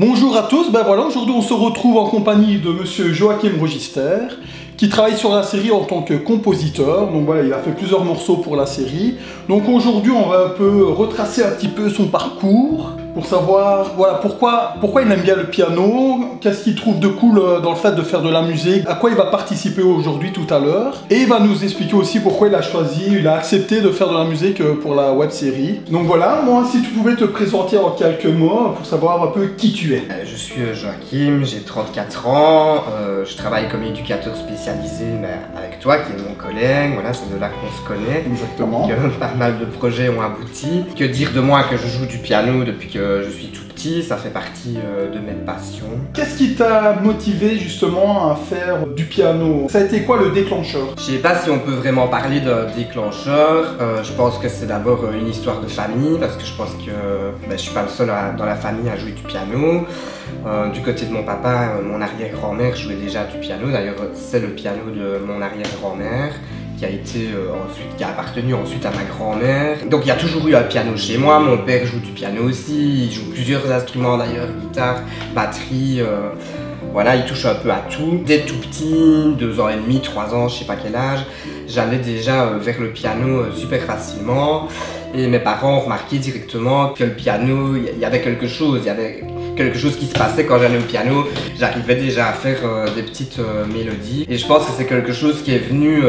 Bonjour à tous, ben voilà, aujourd'hui on se retrouve en compagnie de monsieur Joachim Register qui travaille sur la série en tant que compositeur. Donc voilà, il a fait plusieurs morceaux pour la série. Donc aujourd'hui on va un peu retracer un petit peu son parcours pour savoir voilà, pourquoi il aime bien le piano, qu'est-ce qu'il trouve de cool dans le fait de faire de la musique, à quoi il va participer aujourd'hui tout à l'heure. Et il va nous expliquer aussi pourquoi il a accepté de faire de la musique pour la web série. Donc voilà, moi si tu pouvais te présenter en quelques mots pour savoir un peu qui tu es. Je suis Joachim, j'ai 34 ans, je travaille comme éducateur spécialisé avec toi qui est mon collègue, voilà, c'est de là qu'on se connaît. Exactement. Donc, pas mal de projets ont abouti. Que dire de moi que je joue du piano depuis que je suis tout petit, ça fait partie de mes passions. Qu'est-ce qui t'a motivé justement à faire du piano? Ça a été quoi le déclencheur? Je sais pas si on peut vraiment parler d'un déclencheur, je pense que c'est d'abord une histoire de famille, parce que je pense que je suis pas le seul dans la famille à jouer du piano. Du côté de mon papa, mon arrière-grand-mère jouait déjà du piano, d'ailleurs c'est le piano de mon arrière-grand-mère qui a appartenu ensuite à ma grand-mère. Donc il y a toujours eu un piano chez moi, mon père joue du piano aussi, il joue plusieurs instruments d'ailleurs, guitare, batterie, voilà, il touche un peu à tout. Dès tout petit, 2 ans et demi, 3 ans, je sais pas quel âge, j'allais déjà vers le piano super facilement. Et mes parents ont remarqué directement que le piano, il y avait quelque chose qui se passait quand j'allais au piano. J'arrivais déjà à faire des petites mélodies. Et je pense que c'est quelque chose qui est venu,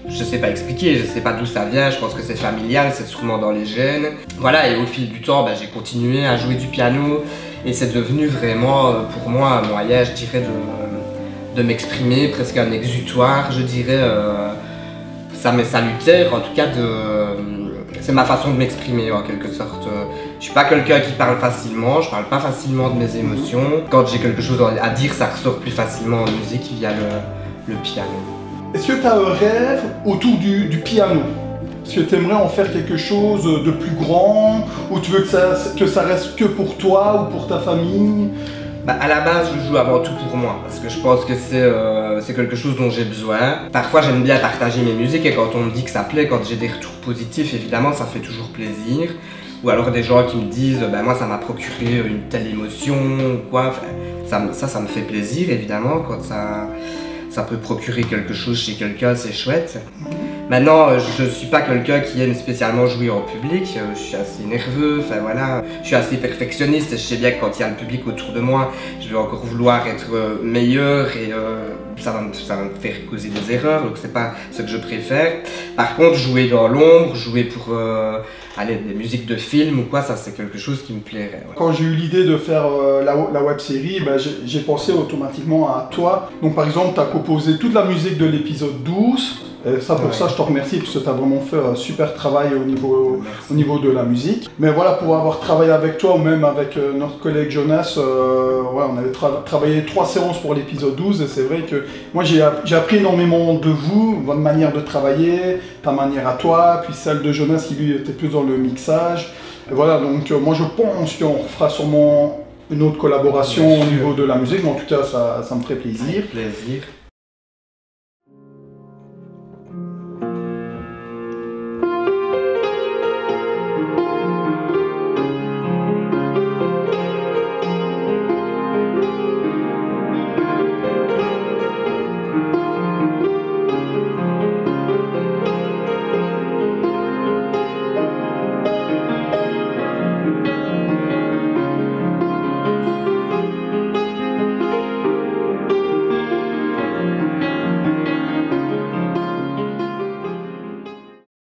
je sais pas expliquer, je sais pas d'où ça vient, je pense que c'est familial, c'est sûrement dans les gènes. Voilà, et au fil du temps, j'ai continué à jouer du piano. Et c'est devenu vraiment, pour moi, un moyen, je dirais, de m'exprimer, presque un exutoire, je dirais. Ça m'est salutaire, en tout cas, c'est ma façon de m'exprimer en quelque sorte. Je suis pas quelqu'un qui parle facilement, je parle pas facilement de mes émotions. Quand j'ai quelque chose à dire, ça ressort plus facilement en musique via le piano. Est-ce que tu as un rêve autour du piano? Est-ce que tu aimerais en faire quelque chose de plus grand? Ou tu veux que ça reste que pour toi ou pour ta famille? À la base, je joue avant tout pour moi, parce que je pense que c'est quelque chose dont j'ai besoin. Parfois, j'aime bien partager mes musiques et quand on me dit que ça plaît, quand j'ai des retours positifs, évidemment, ça fait toujours plaisir. Ou alors des gens qui me disent, moi, ça m'a procuré une telle émotion ou quoi. Enfin, ça me fait plaisir, évidemment, quand ça peut procurer quelque chose chez quelqu'un, c'est chouette. Maintenant, je ne suis pas quelqu'un qui aime spécialement jouer en public, je suis assez nerveux, enfin voilà, je suis assez perfectionniste et je sais bien que quand il y a le public autour de moi, je vais encore vouloir être meilleur et ça va me faire causer des erreurs, donc c'est pas ce que je préfère. Par contre, jouer dans l'ombre, jouer pour des musiques de film ou quoi, ça c'est quelque chose qui me plairait. Ouais. Quand j'ai eu l'idée de faire la web série, j'ai pensé automatiquement à toi. Donc par exemple, tu as composé toute la musique de l'épisode 12. Ça, je te remercie parce que tu as vraiment fait un super travail au niveau de la musique. Mais voilà, pour avoir travaillé avec toi ou même avec notre collègue Jonas, on avait travaillé 3 séances pour l'épisode 12 et c'est vrai que moi j'ai appris énormément de vous, votre manière de travailler, ta manière à toi, puis celle de Jonas qui lui était plus dans le mixage. Et voilà, donc moi je pense qu'on fera sûrement une autre collaboration au niveau de la musique, mais en tout cas ça me ferait plaisir. Avec plaisir.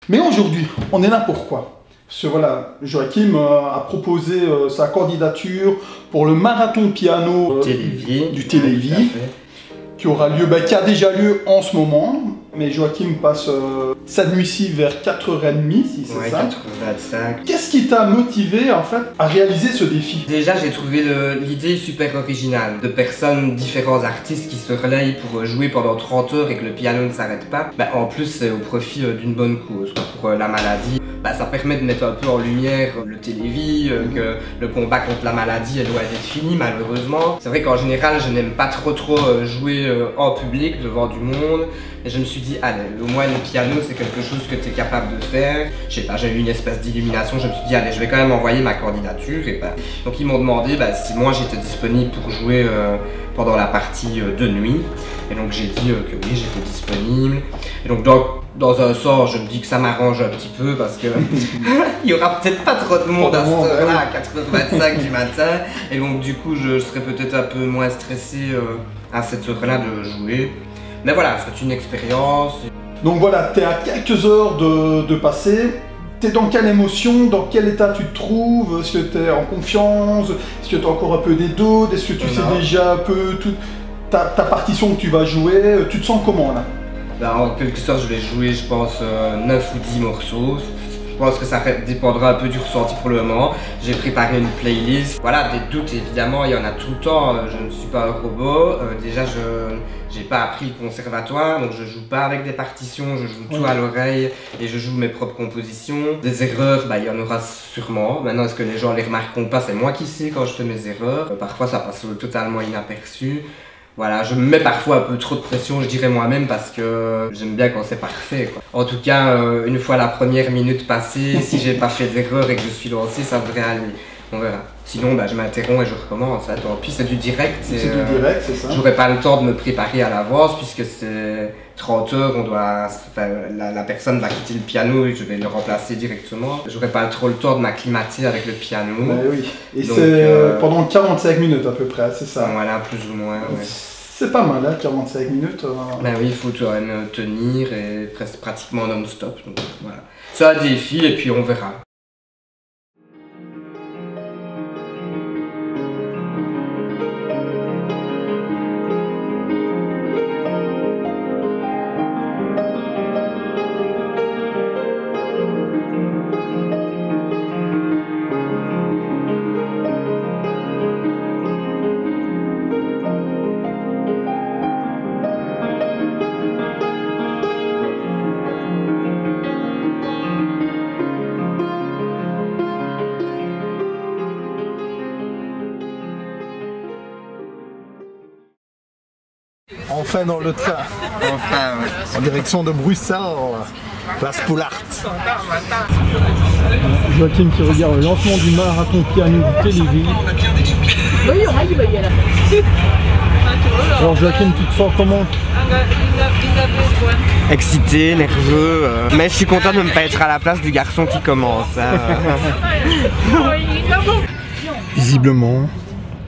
Mais aujourd'hui, on est là pourquoi? Parce que voilà, Joachim a proposé sa candidature pour le marathon piano du Télévis, qui aura lieu, qui a déjà lieu en ce moment. Mais Joachim passe cette nuit-ci vers 4h30, si c'est ça. 4h25. Qu'est-ce qui t'a motivé en fait à réaliser ce défi? Déjà, j'ai trouvé l'idée super originale. De personnes, différents artistes qui se relayent pour jouer pendant 30 heures et que le piano ne s'arrête pas. En plus, c'est au profit d'une bonne cause, pour la maladie. Ça permet de mettre un peu en lumière le Télévis, que le combat contre la maladie doit être fini malheureusement. C'est vrai qu'en général je n'aime pas trop jouer en public devant du monde, Et je me suis dit, allez, au moins le piano c'est quelque chose que tu es capable de faire. Je sais pas, j'ai eu une espèce d'illumination, je me suis dit, allez, je vais quand même envoyer ma candidature. Et donc ils m'ont demandé si moi j'étais disponible pour jouer pendant la partie de nuit. Et donc j'ai dit que oui, j'étais disponible. Et donc dans un sens, je me dis que ça m'arrange un petit peu parce que il y aura peut-être pas trop de monde à cette heure-là, à 4h25 du matin. Et donc du coup, je serais peut-être un peu moins stressé à cette heure-là de jouer. Mais voilà, c'est une expérience. Donc voilà, tu es à quelques heures de passer. Tu es dans quelle émotion, dans quel état tu te trouves? Est-ce que tu es en confiance? Est-ce que tu as encore un peu des doutes? Est-ce que tu sais déjà un peu ta partition que tu vas jouer? Tu te sens comment là? En quelque sorte, je vais jouer, je pense, 9 ou 10 morceaux. Je pense que ça dépendra un peu du ressenti pour le moment. J'ai préparé une playlist. Voilà, des doutes, évidemment, il y en a tout le temps. Je ne suis pas un robot. Déjà, je n'ai pas appris le conservatoire, donc je joue pas avec des partitions, je joue tout à l'oreille et je joue mes propres compositions. Des erreurs, il y en aura sûrement. Maintenant, est-ce que les gens les remarqueront pas? C'est moi qui sais quand je fais mes erreurs. Parfois, ça passe totalement inaperçu. Voilà, je me mets parfois un peu trop de pression, je dirais moi-même, parce que j'aime bien quand c'est parfait, quoi. En tout cas, une fois la première minute passée, si j'ai pas fait d'erreur et que je suis lancé, ça devrait aller. On verra. Sinon, je m'interromps et je recommence. Tant pis, c'est du direct. C'est du direct, c'est ça. J'aurais pas le temps de me préparer à l'avance, puisque c'est 30 heures, la personne va quitter le piano et je vais le remplacer directement. J'aurais pas trop le temps de m'acclimater avec le piano. Oui. Et c'est pendant 45 minutes à peu près, c'est ça? Voilà, plus ou moins. Ouais. C'est pas mal, hein, 45 minutes. Oui, il faut quand même tenir et pratiquement non-stop. Donc voilà. C'est un défi et puis on verra. Enfin dans le train. Enfin, ouais. En direction de Bruxelles, place Poulart. Joachim qui regarde le lancement du marathon piano du Téléville. Alors Joachim, tu te sens comment? Excité, nerveux, mais je suis content de ne pas être à la place du garçon qui commence. Visiblement,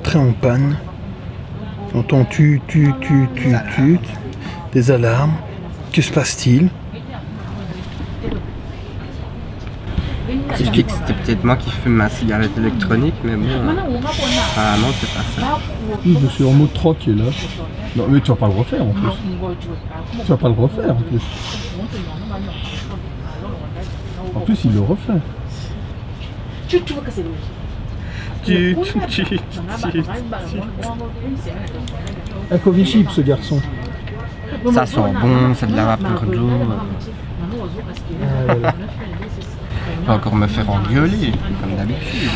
train en panne. J'entends des alarmes. Que se passe-t-il? Je dis que c'était peut-être moi qui fume ma cigarette électronique, mais bon. Ah non, c'est pas ça. Oui, je suis en mode tranquille là. Non, mais tu vas pas le refaire en plus. Tu vas pas le refaire en plus. En plus, il le refait. Un coffee chip ce garçon. Ça sent bon, c'est de la vapeur d'eau. Il va encore me faire engueuler, comme d'habitude.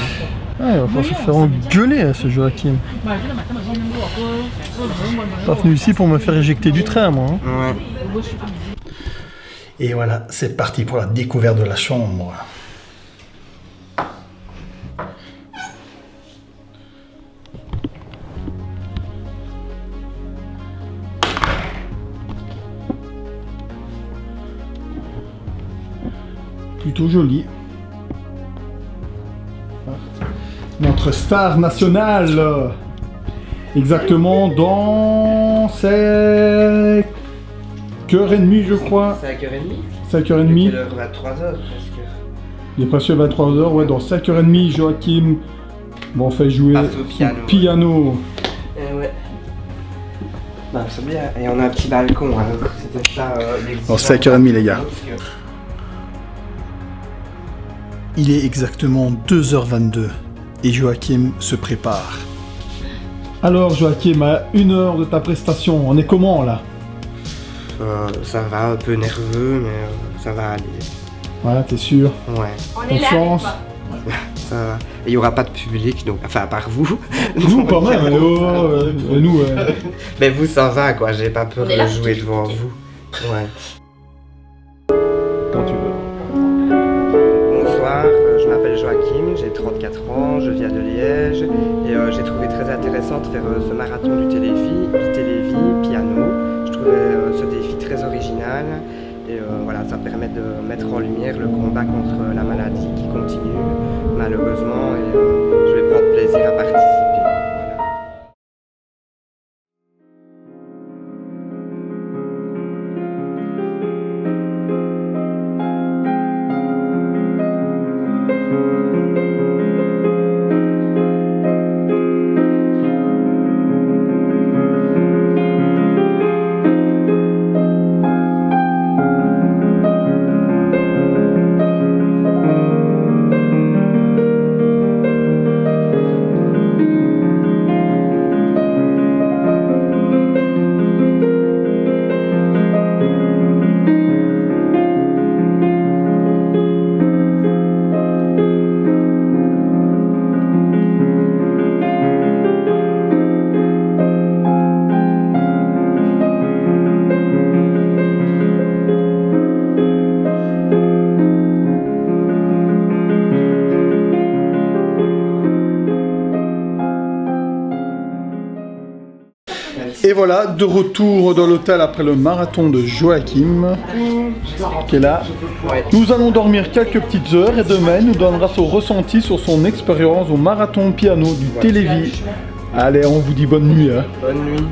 Ah, il va falloir se faire engueuler à ce Joachim. Pas venu ici pour me faire éjecter du train, moi. Ouais. Et voilà, c'est parti pour la découverte de la chambre. Plutôt joli. Notre star nationale. Exactement dans 5h30 je crois. 5h30 5h30. 23h presque. Il est presque 23h, ouais, dans 5h30 Joachim fait jouer au piano. Ouais. C'est bien, et on a un petit balcon, alors c'était ça. Dans 5h30 les gars. Il est exactement 2h22 et Joachim se prépare. Alors Joachim, à 1 heure de ta prestation, on est comment là? Ça va, un peu nerveux, mais ça va aller. Ouais, t'es sûr? Ouais. Confiance? Ça va. Il n'y aura pas de public, donc, enfin à part vous. Nous quand même, nous Mais vous ça va quoi, j'ai pas peur de jouer devant vous. Ouais. Quand tu veux. Bonsoir, je m'appelle Joachim, j'ai 34 ans, je viens de Liège et j'ai trouvé très intéressant de faire ce marathon du Télévi piano. Je trouvais ce défi très original et voilà, ça permet de mettre en lumière le combat contre la maladie qui continue malheureusement et je vais prendre plaisir à participer. Et voilà, de retour dans l'hôtel après le marathon de Joachim, qui est là. Ouais. Nous allons dormir quelques petites heures et demain il nous donnera son ressenti sur son expérience au marathon piano du Télévi. Allez, on vous dit bonne nuit. Hein. Bonne nuit.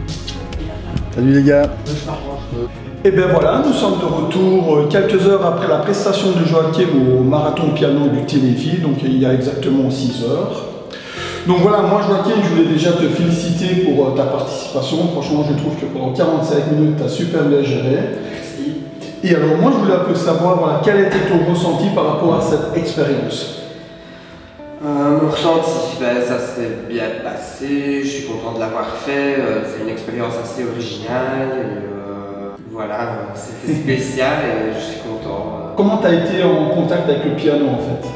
Salut les gars. Et bien voilà, nous sommes de retour quelques heures après la prestation de Joachim au marathon piano du Télévi, donc il y a exactement 6 heures. Donc voilà, moi Joachim, je voulais déjà te féliciter pour ta participation. Franchement, je trouve que pendant 45 minutes, tu as super bien géré. Merci. Et alors moi, je voulais un peu savoir voilà, quel était ton ressenti par rapport à cette expérience. Mon ressenti, ben, ça s'est bien passé, je suis content de l'avoir fait, c'est une expérience assez originale, et, voilà, c'était spécial et je suis content. Comment tu as été en contact avec le piano en fait?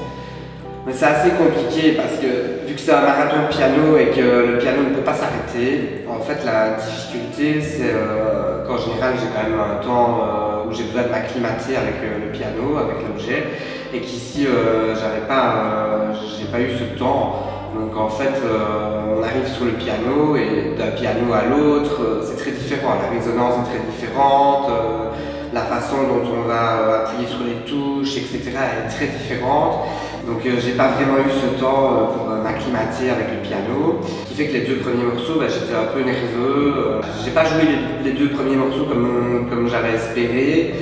Mais c'est assez compliqué parce que vu que c'est un marathon de piano et que le piano ne peut pas s'arrêter, en fait la difficulté c'est qu'en général j'ai quand même un temps où j'ai besoin de m'acclimater avec le piano, avec l'objet, et qu'ici j'ai pas eu ce temps. Donc en fait on arrive sur le piano et d'un piano à l'autre c'est très différent, la résonance est très différente, la façon dont on va appuyer sur les touches, etc. est très différente. Donc j'ai pas vraiment eu ce temps pour m'acclimater avec le piano, ce qui fait que les deux premiers morceaux, j'étais un peu nerveux. J'ai pas joué les deux premiers morceaux comme j'avais espéré.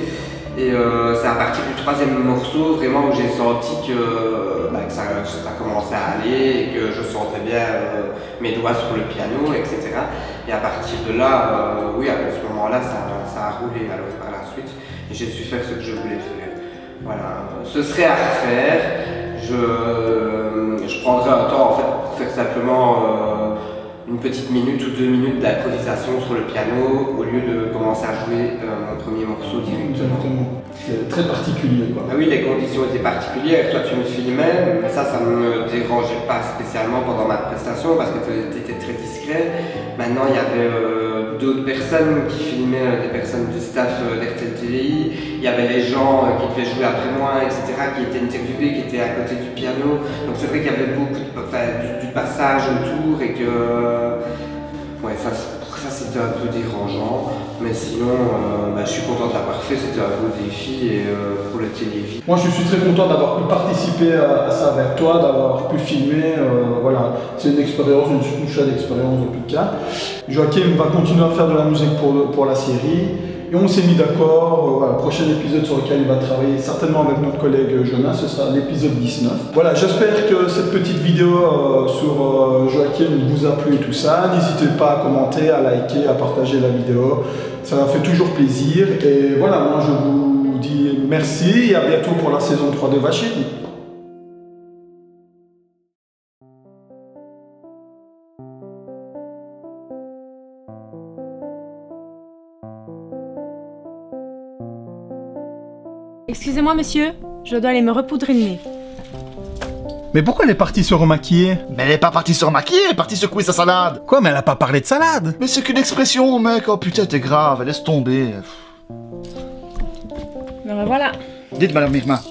Et c'est à partir du troisième morceau vraiment où j'ai senti que ça commençait à aller et que je sentais bien mes doigts sur le piano, etc. Et à partir de là, oui, à ce moment-là, ça a roulé alors, par la suite et j'ai su faire ce que je voulais faire. Voilà, ce serait à refaire. Je prendrai un temps en fait pour faire simplement une petite minute ou 2 minutes d'improvisation sur le piano au lieu de commencer à jouer mon premier morceau directement. Exactement. C'est très particulier quoi. Ah oui, les conditions étaient particulières. Toi tu me filmais, mais ça ne me dérangeait pas spécialement pendant ma prestation parce que tu étais très discret. Maintenant il y avait d'autres personnes qui filmaient, des personnes du staff d'RTL TVI. Il y avait les gens qui devaient jouer après moi, etc., qui étaient interviewés, qui étaient à côté du piano. Donc c'est vrai qu'il y avait beaucoup du passage autour et que ouais, ça c'était un peu dérangeant. Mais sinon, je suis content de l'avoir fait, c'était un beau défi et, pour le Télévi. Moi je suis très content d'avoir pu participer à ça avec toi, d'avoir pu filmer. Voilà, c'est une expérience, une chouette expérience en tout cas. Joachim va continuer à faire de la musique pour la série. Et on s'est mis d'accord, voilà, le prochain épisode sur lequel il va travailler certainement avec notre collègue Jonas, ce sera l'épisode 19. Voilà, j'espère que cette petite vidéo sur Joachim vous a plu et tout ça. N'hésitez pas à commenter, à liker, à partager la vidéo. Ça m'a fait toujours plaisir. Et voilà, moi je vous dis merci et à bientôt pour la saison 3 de Vachérie. Excusez-moi, monsieur, je dois aller me repoudrer le nez. Mais pourquoi elle est partie se remaquiller? Mais elle est pas partie se remaquiller, elle est partie secouer sa salade. Quoi, mais elle a pas parlé de salade? Mais c'est qu'une expression, mec. Oh putain, t'es grave, laisse tomber. Me revoilà. Dites, Madame Irma,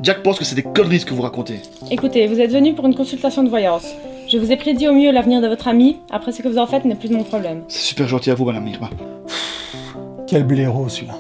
Jack pense que c'est des conneries ce que vous racontez. Écoutez, vous êtes venu pour une consultation de voyance. Je vous ai prédit au mieux l'avenir de votre ami. Après ce que vous en faites n'est plus de mon problème. C'est super gentil à vous, Madame Irma. Quel blaireau celui-là.